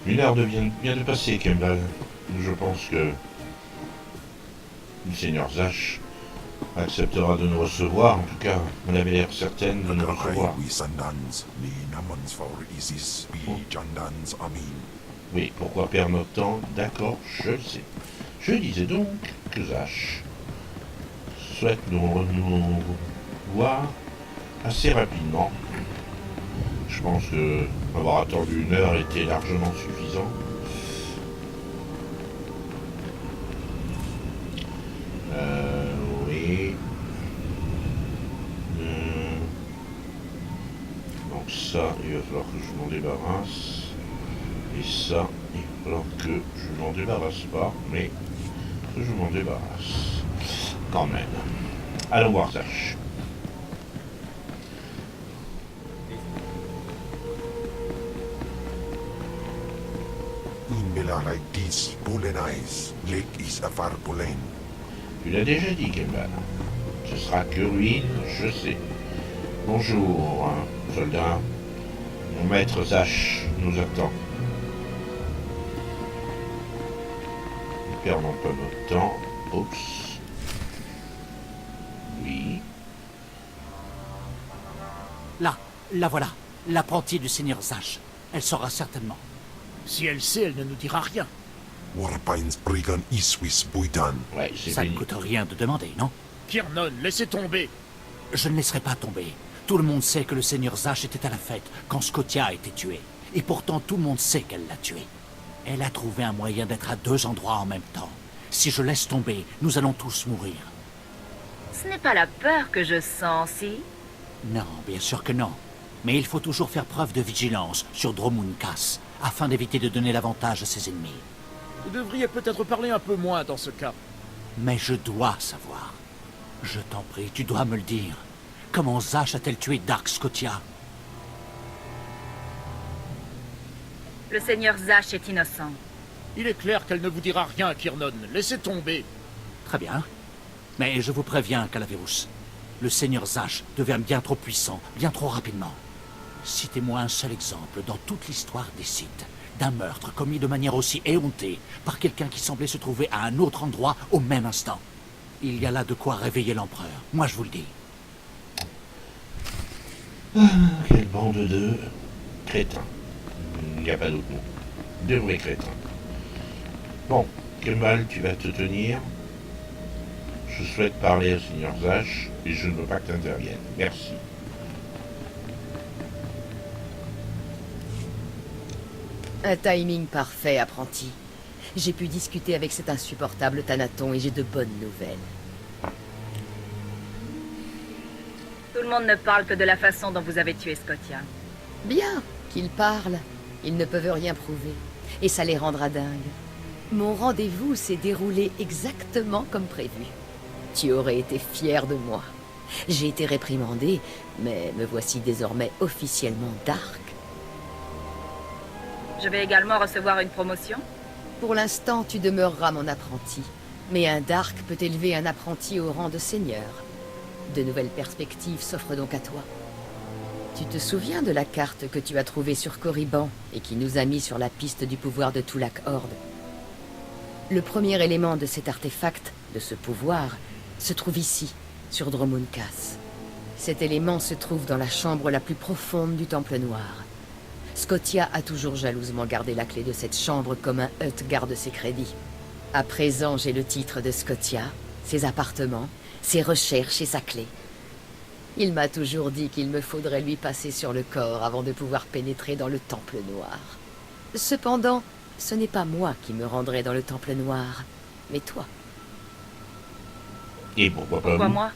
Une heure vient de passer, Kembal. Je pense que le seigneur Zach acceptera de nous recevoir. En tout cas, elle avait l'air certaine de nous recevoir. Oh. Oui, pourquoi perdre notre temps? D'accord, je le sais. Je disais donc que Zach souhaite nous voir assez rapidement. Je pense que avoir attendu une heure était largement suffisant. Oui. Donc ça, il va falloir que je m'en débarrasse. Et ça, il va falloir que je m'en débarrasse pas, mais que je m'en débarrasse. Quand même. Allons voir Zach. Tu l'as déjà dit, Kembal. Ce sera que ruine, je sais. Bonjour, soldat. Mon maître Zach nous attend. Ne perdons pas notre temps. Oups. Oui. Là, la voilà. L'apprentie du seigneur Zach. Elle saura certainement. Si elle sait, elle ne nous dira rien. Ouais, c'est Ça ne fini. coûte rien de demander, non? Kiernan, laissez tomber. Je ne laisserai pas tomber. Tout le monde sait que le seigneur Zach était à la fête quand Scotia a été tué. Et pourtant, tout le monde sait qu'elle l'a tué. Elle a trouvé un moyen d'être à deux endroits en même temps. Si je laisse tomber, nous allons tous mourir. Ce n'est pas la peur que je sens, si? Non, bien sûr que non. Mais il faut toujours faire preuve de vigilance sur Dromunkas, afin d'éviter de donner l'avantage à ses ennemis. Vous devriez peut-être parler un peu moins dans ce cas. Mais je dois savoir. Je t'en prie, tu dois me le dire. Comment Zach a-t-elle tué Dark Scotia? Le seigneur Zach est innocent. Il est clair qu'elle ne vous dira rien, Kiernan. Laissez tomber. Très bien. Mais je vous préviens, Calaverus. Le seigneur Zach devient bien trop puissant, bien trop rapidement. Citez-moi un seul exemple dans toute l'histoire des Sith d'un meurtre commis de manière aussi éhontée par quelqu'un qui semblait se trouver à un autre endroit au même instant. Il y a là de quoi réveiller l'empereur, moi je vous le dis. Quelle bande de crétins. Il n'y a pas d'autre mot. De vrais crétins. Bon, Kembal, tu vas te tenir. Je souhaite parler au seigneur Zach et je ne veux pas que tu interviennes. Merci. Un timing parfait, apprenti. J'ai pu discuter avec cet insupportable Thanaton et j'ai de bonnes nouvelles. Tout le monde ne parle que de la façon dont vous avez tué Scotia. Bien qu'ils parlent, ils ne peuvent rien prouver. Et ça les rendra dingues. Mon rendez-vous s'est déroulé exactement comme prévu. Tu aurais été fier de moi. J'ai été réprimandé, mais me voici désormais officiellement Dark. Je vais également recevoir une promotion. Pour l'instant, tu demeureras mon apprenti. Mais un Dark peut élever un apprenti au rang de seigneur. De nouvelles perspectives s'offrent donc à toi. Tu te souviens de la carte que tu as trouvée sur Korriban et qui nous a mis sur la piste du pouvoir de Tulak Horde? Le premier élément de cet artefact, de ce pouvoir, se trouve ici, sur Dromunkas. Cet élément se trouve dans la chambre la plus profonde du Temple Noir. Scotia a toujours jalousement gardé la clé de cette chambre comme un Hutt garde ses crédits. À présent, j'ai le titre de Scotia, ses appartements, ses recherches et sa clé. Il m'a toujours dit qu'il me faudrait lui passer sur le corps avant de pouvoir pénétrer dans le Temple Noir. Cependant, ce n'est pas moi qui me rendrai dans le Temple Noir, mais toi. Et pourquoi pas Pourquoi vous? moi?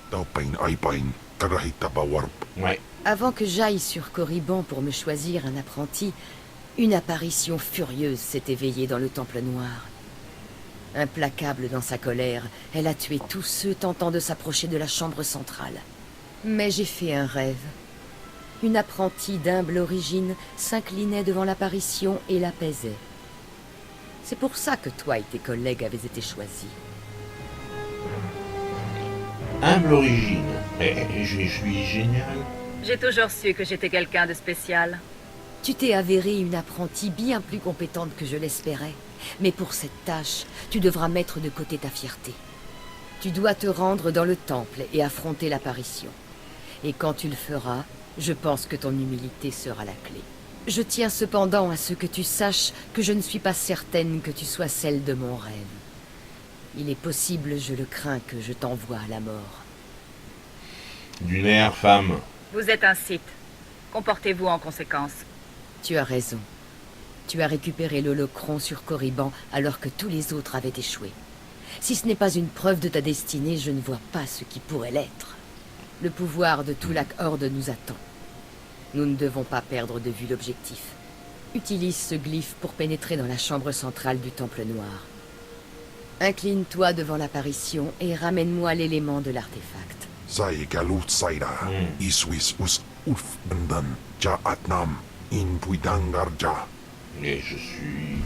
Ouais. Avant que j'aille sur Korriban pour me choisir un apprenti, une apparition furieuse s'est éveillée dans le Temple Noir. Implacable dans sa colère, elle a tué tous ceux tentant de s'approcher de la chambre centrale. Mais j'ai fait un rêve. Une apprentie d'humble origine s'inclinait devant l'apparition et l'apaisait. C'est pour ça que toi et tes collègues avez été choisis. Humble origine. Et je suis génial. J'ai toujours su que j'étais quelqu'un de spécial. Tu t'es avérée une apprentie bien plus compétente que je l'espérais. Mais pour cette tâche, tu devras mettre de côté ta fierté. Tu dois te rendre dans le temple et affronter l'apparition. Et quand tu le feras, je pense que ton humilité sera la clé. Je tiens cependant à ce que tu saches que je ne suis pas certaine que tu sois celle de mon rêve. Il est possible, je le crains, que je t'envoie à la mort. D'une air, femme. Vous êtes un Sith. Comportez-vous en conséquence. Tu as raison. Tu as récupéré l'holocron sur Korriban alors que tous les autres avaient échoué. Si ce n'est pas une preuve de ta destinée, je ne vois pas ce qui pourrait l'être. Le pouvoir de Tulak Horde nous attend. Nous ne devons pas perdre de vue l'objectif. Utilise ce glyphe pour pénétrer dans la chambre centrale du Temple Noir. Incline-toi devant l'apparition et ramène-moi l'élément de l'artefact. Sai galut saida, iswis us uf bendan, ja atnam, in puidangarja. Et je suis...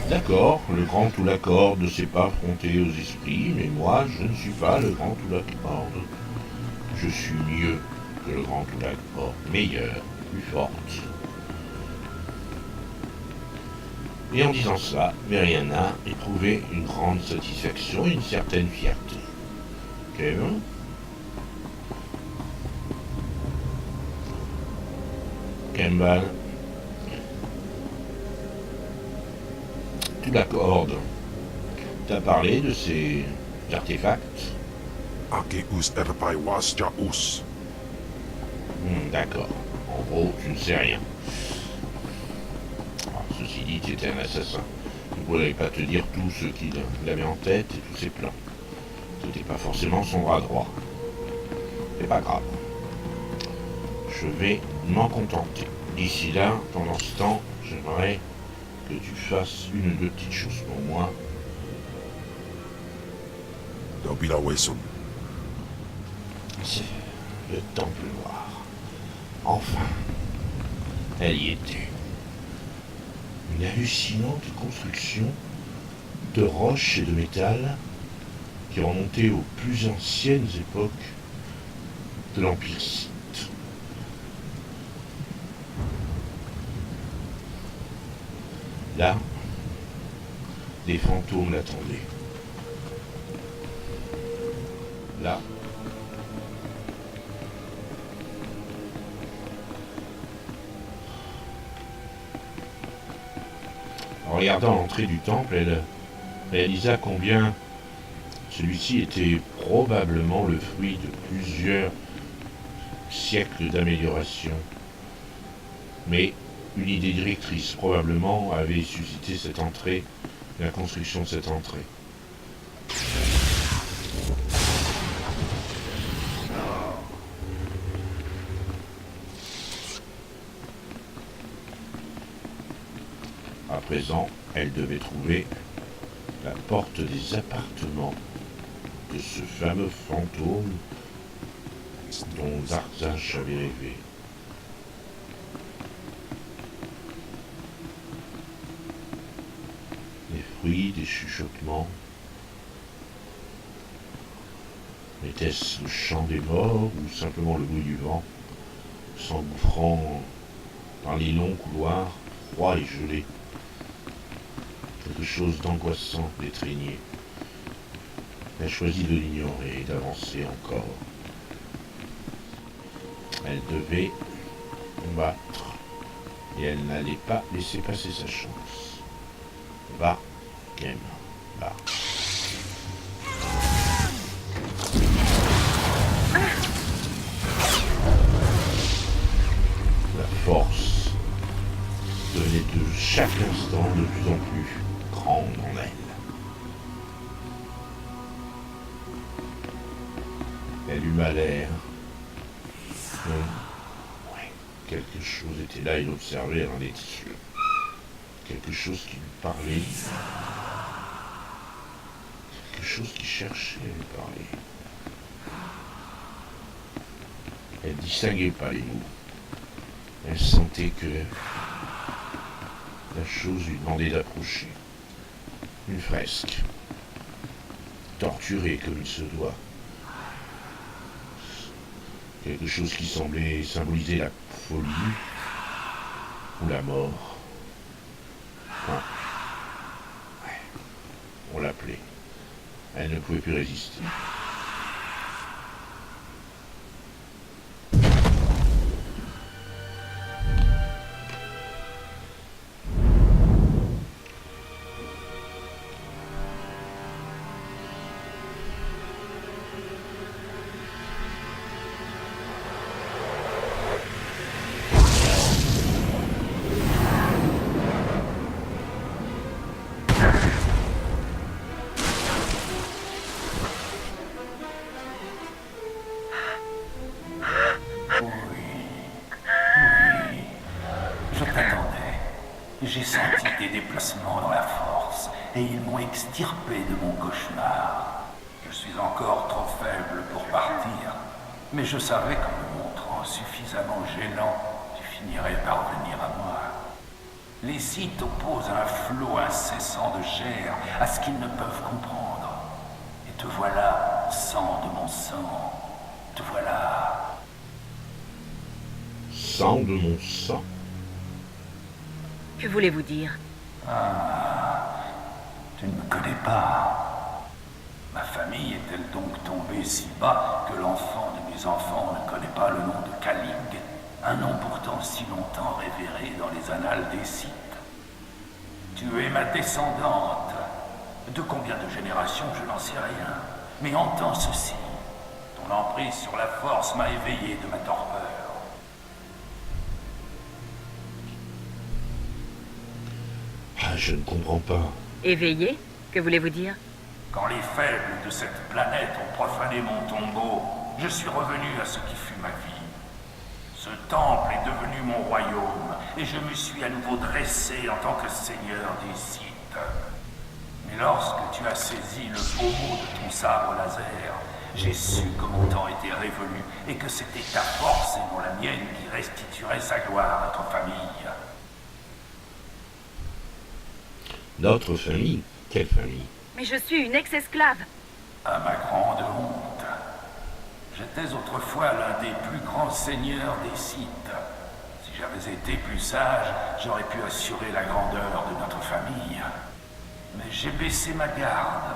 D'accord, le grand Tulak Horde ne s'est pas affronté aux esprits, mais moi, je ne suis pas le grand Tulak Horde. Je suis mieux que le grand Tulak Horde, meilleur, plus forte. Et en disant ça, Meriana éprouvait une grande satisfaction et une certaine fierté. Kevin ? Kemban ? Tulak Horde t'as parlé de ces artefacts ? Ake us erpai was ja us. D'accord. En gros, tu ne sais rien. Ceci dit, tu étais un assassin. Il ne pourrait pas te dire tout ce qu'il avait en tête et tous ses plans. Ce n'était pas forcément son bras droit. C'est pas grave. Je vais m'en contenter. D'ici là, pendant ce temps, j'aimerais que tu fasses une ou deux petites choses pour moi. Dobila wesum. C'est le Temple Noir. Enfin, elle y était. Une hallucinante construction de roches et de métal qui remontait aux plus anciennes époques de l'Empire Sith. Là, des fantômes l'attendaient. Là, en regardant l'entrée du temple, elle réalisa combien celui-ci était probablement le fruit de plusieurs siècles d'amélioration. Mais une idée directrice probablement avait suscité cette entrée, la construction de cette entrée. À présent, elle devait trouver la porte des appartements de ce fameux fantôme dont Zarzash avait rêvé. Des fruits, des chuchotements. Était-ce le chant des morts ou simplement le bruit du vent s'engouffrant dans les longs couloirs froids et gelés? Quelque chose d'angoissant l'étreignait. Elle choisit de l'ignorer et d'avancer encore. Elle devait combattre et elle n'allait pas laisser passer sa chance. Va, Game, va. La force devenait de chaque instant de plus en plus grande en elle. Elle eut mal l'air. Ouais, quelque chose était là, il observait l'un des tissus. Quelque chose qui lui parlait. Quelque chose qui cherchait à lui parler. Elle distinguait pas les mots. Elle sentait que la chose lui demandait d'approcher. Une fresque. Torturée comme il se doit. Quelque chose qui semblait symboliser la folie. Ou la mort. Ah. Ouais. On l'appelait. Elle ne pouvait plus résister. J'ai senti des déplacements dans la force, et ils m'ont extirpé de mon cauchemar. Je suis encore trop faible pour partir, mais je savais qu'en me montrant suffisamment gênant, tu finirais par venir à moi. Les Sith opposent un flot incessant de chair à ce qu'ils ne peuvent comprendre. Et te voilà, sang de mon sang. Te voilà. Sang de mon sang. Que voulez-vous dire? Tu ne me connais pas. Ma famille est-elle donc tombée si bas que l'enfant de mes enfants ne connaît pas le nom de Kalig, un nom pourtant si longtemps révéré dans les annales des Sith? Tu es ma descendante. De combien de générations, je n'en sais rien. Mais entends ceci. Ton emprise sur la force m'a éveillé de ma torpeur. Ah, je ne comprends pas. Éveillé? Que voulez-vous dire? Quand les faibles de cette planète ont profané mon tombeau, je suis revenu à ce qui fut ma vie. Ce temple est devenu mon royaume, et je me suis à nouveau dressé en tant que seigneur des Sith. Mais lorsque tu as saisi le pommeau de ton sabre laser, j'ai su que mon temps était révolu, et que c'était ta force et non la mienne qui restituerait sa gloire à notre famille. Notre famille? Quelle famille? Mais je suis une ex-esclave. À ma grande honte, j'étais autrefois l'un des plus grands seigneurs des Sith. Si j'avais été plus sage, j'aurais pu assurer la grandeur de notre famille. Mais j'ai baissé ma garde,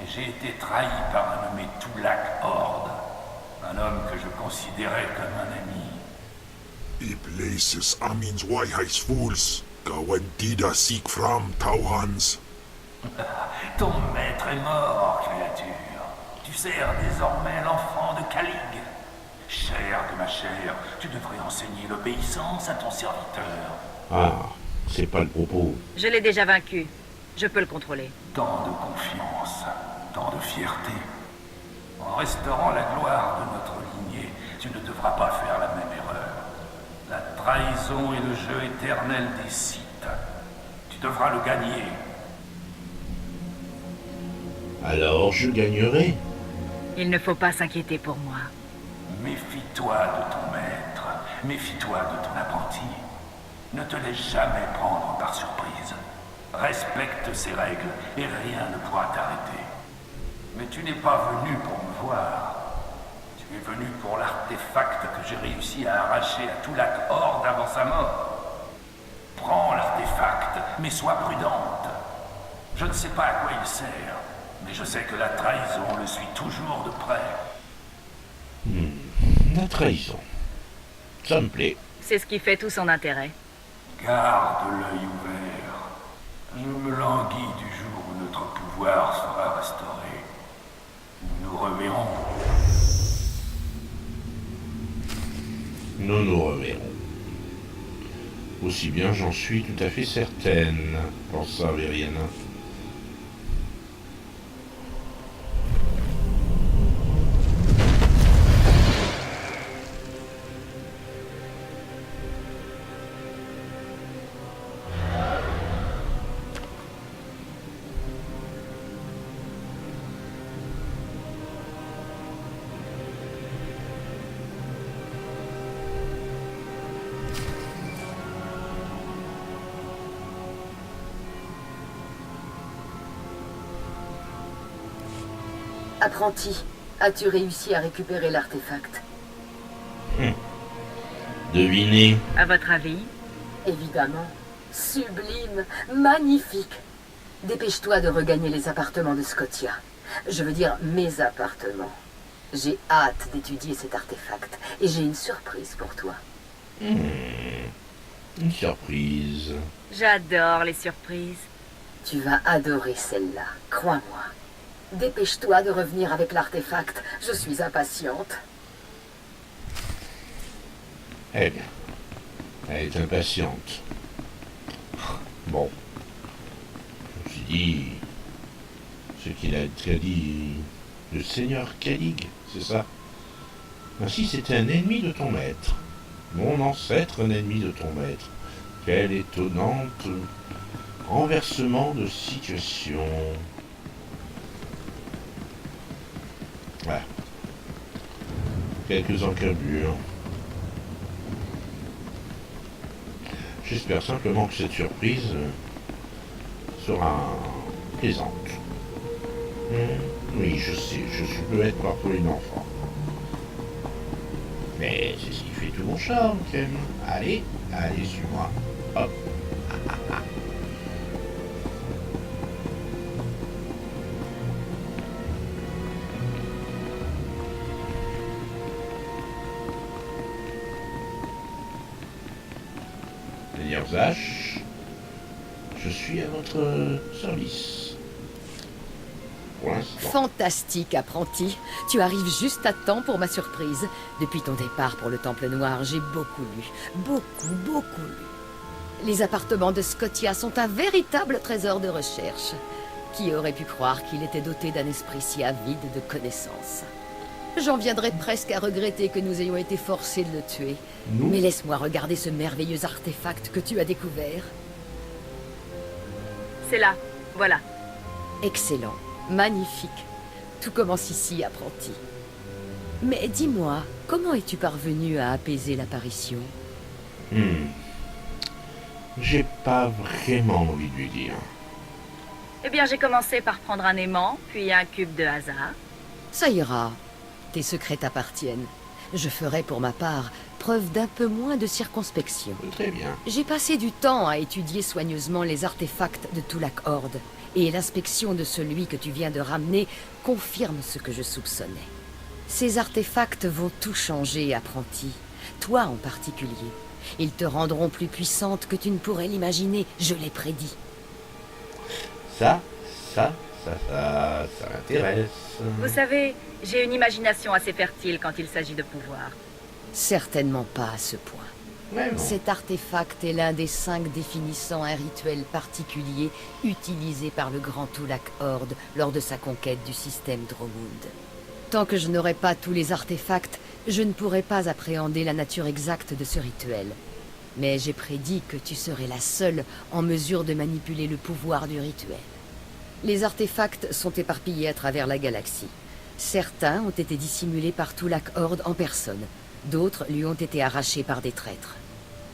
et j'ai été trahi par un nommé Tulak Hord, un homme que je considérais comme un ami. Places Amin's Waiheis Fools, Gawantida Seek From Tauhans. Ton maître est mort, créature. Tu sers désormais l'enfant de Kalig. Chair de ma chair, tu devrais enseigner l'obéissance à ton serviteur. Ah, c'est pas le propos. Je l'ai déjà vaincu. Je peux le contrôler. Tant de confiance, tant de fierté. En restaurant la gloire de notre lignée, tu ne devras pas faire la même erreur. La trahison est le jeu éternel des Sith. Tu devras le gagner. Alors je gagnerai. Il ne faut pas s'inquiéter pour moi. Méfie-toi de ton maître. Méfie-toi de ton apprenti. Ne te laisse jamais prendre par surprise. Respecte ses règles et rien ne pourra t'arrêter. Mais tu n'es pas venu pour me voir. Tu es venu pour l'artefact que j'ai réussi à arracher à Tulak Hord avant sa mort. Prends l'artefact, mais sois prudente. Je ne sais pas à quoi il sert, mais je sais que la trahison le suit toujours de près. La trahison. Ça me plaît. C'est ce qui fait tout son intérêt. Garde l'œil ouvert. Je me languis du jour où notre pouvoir sera restauré. Nous reverrons. Nous nous reverrons. Aussi bien j'en suis tout à fait certaine, pensa Veriana. Apprenti, as-tu réussi à récupérer l'artefact? Devinez. À votre avis? Évidemment. Sublime, magnifique. Dépêche-toi de regagner les appartements de Scotia. Je veux dire mes appartements. J'ai hâte d'étudier cet artefact et j'ai une surprise pour toi. Une surprise. J'adore les surprises. Tu vas adorer celle-là, crois-moi. Dépêche-toi de revenir avec l'artefact, je suis impatiente. Eh bien, elle est impatiente. Bon, je me suis dit, ce qu'a dit le seigneur Calig, c'est ça? Ainsi, c'était un ennemi de ton maître. Mon ancêtre, un ennemi de ton maître. Quel étonnante renversement de situation. Voilà. Quelques encablures. J'espère simplement que cette surprise sera plaisante. Oui, je sais, je suis peut-être parfois une enfant. Mais c'est ce qui fait tout mon charme, Clem. Allez, allez, suis-moi. Hop. Seigneur Zash, je suis à votre service. Pour l'instant. Fantastique, apprenti. Tu arrives juste à temps pour ma surprise. Depuis ton départ pour le Temple Noir, j'ai beaucoup lu. Beaucoup lu. Les appartements de Scotia sont un véritable trésor de recherche. Qui aurait pu croire qu'il était doté d'un esprit si avide de connaissances? J'en viendrais presque à regretter que nous ayons été forcés de le tuer. Nous? Mais laisse-moi regarder ce merveilleux artefact que tu as découvert. C'est là, voilà. Excellent, magnifique. Tout commence ici, apprenti. Mais dis-moi, comment es-tu parvenu à apaiser l'apparition? J'ai pas vraiment envie de lui dire. Eh bien, j'ai commencé par prendre un aimant, puis un cube de hasard. Ça ira. Tes secrets t'appartiennent. Je ferai pour ma part preuve d'un peu moins de circonspection. Très bien. J'ai passé du temps à étudier soigneusement les artefacts de Tulak Horde, et l'inspection de celui que tu viens de ramener confirme ce que je soupçonnais. Ces artefacts vont tout changer, apprenti. Toi en particulier. Ils te rendront plus puissante que tu ne pourrais l'imaginer, je l'ai prédit. Ça m'intéresse. Vous savez, j'ai une imagination assez fertile quand il s'agit de pouvoir. Certainement pas à ce point. Ouais, bon. Cet artefact est l'un des 5 définissant un rituel particulier utilisé par le grand Tulak Horde lors de sa conquête du système Dromund. Tant que je n'aurai pas tous les artefacts, je ne pourrai pas appréhender la nature exacte de ce rituel. Mais j'ai prédit que tu serais la seule en mesure de manipuler le pouvoir du rituel. Les artefacts sont éparpillés à travers la galaxie. Certains ont été dissimulés par Tulak Horde en personne. D'autres lui ont été arrachés par des traîtres.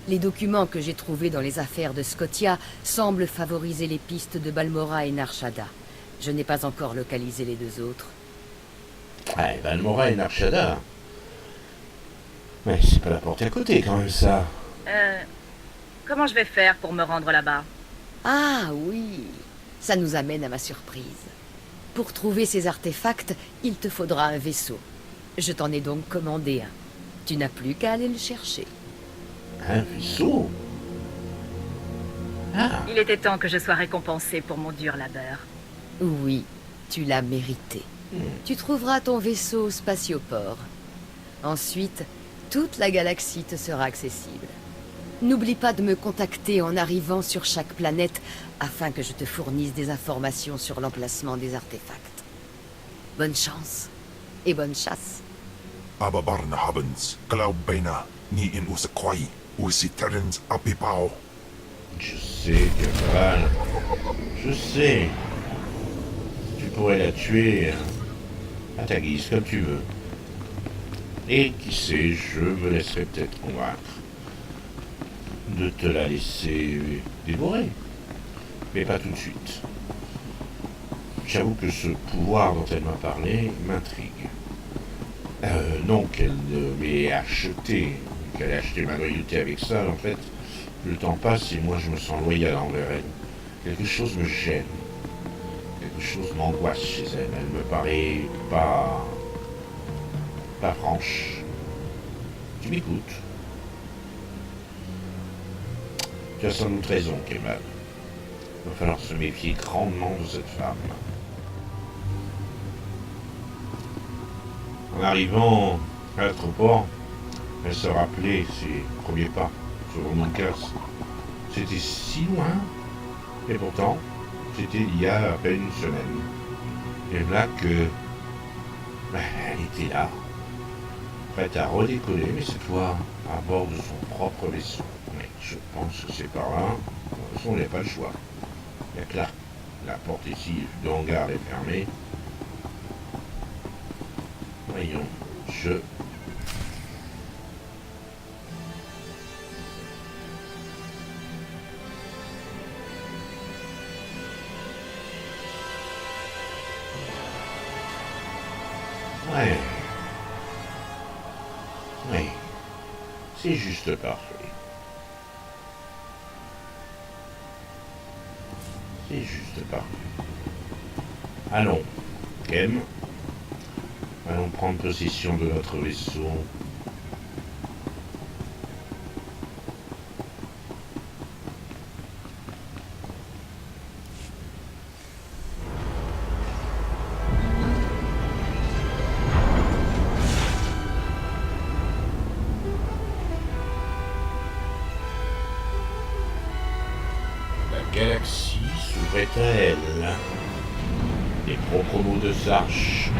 Les documents que j'ai trouvés dans les affaires de Scotia semblent favoriser les pistes de Balmora et Narshada. Je n'ai pas encore localisé les 2 autres. Ah, Balmora et Narshada. Mais c'est pas la porte à côté quand même ça. Comment je vais faire pour me rendre là-bas? Ah oui, ça nous amène à ma surprise. Pour trouver ces artefacts, il te faudra un vaisseau. Je t'en ai donc commandé un. Tu n'as plus qu'à aller le chercher. Un vaisseau? Ah, Il était temps que je sois récompensée pour mon dur labeur. Oui, tu l'as mérité. Tu trouveras ton vaisseau au spatioport. Ensuite, toute la galaxie te sera accessible. N'oublie pas de me contacter en arrivant sur chaque planète afin que je te fournisse des informations sur l'emplacement des artefacts. Bonne chance et bonne chasse. Ababarna Habens, Glaubena, ni in Usakwai, Usiterens Apipao. je sais, Cabal. Je sais. Tu pourrais la tuer à ta guise, comme tu veux. Et qui sait, je me laisserai peut-être convaincre de te la laisser dévorer. Mais pas tout de suite. J'avoue que ce pouvoir dont elle m'a parlé m'intrigue. Non qu'elle m'ait acheté, qu'elle ait acheté ma loyauté avec ça, en fait, Le temps passe et moi je me sens loyal envers elle. Quelque chose me gêne. Quelque chose m'angoisse chez elle. Elle me paraît pas franche. Tu m'écoutes? Tu as sans doute raison, Kemal. Il va falloir se méfier grandement de cette femme. En arrivant à l'aéroport, elle se rappelait ses premiers pas sur mon casse. C'était si loin, et pourtant, c'était il y a à peine une semaine. Et là que... elle était là, prête à redécoller, mais cette fois à bord de son propre vaisseau. Mais je pense que c'est par là. De toute façon, il n'y a pas le choix. Il y a que là. La porte ici du hangar est fermée. Voyons, Ouais. Oui. C'est juste parfait. C'est juste parfait. Allons, Kem. Allons prendre possession de notre vaisseau. La galaxie s'ouvrait à elle. Les propres mots de Zarch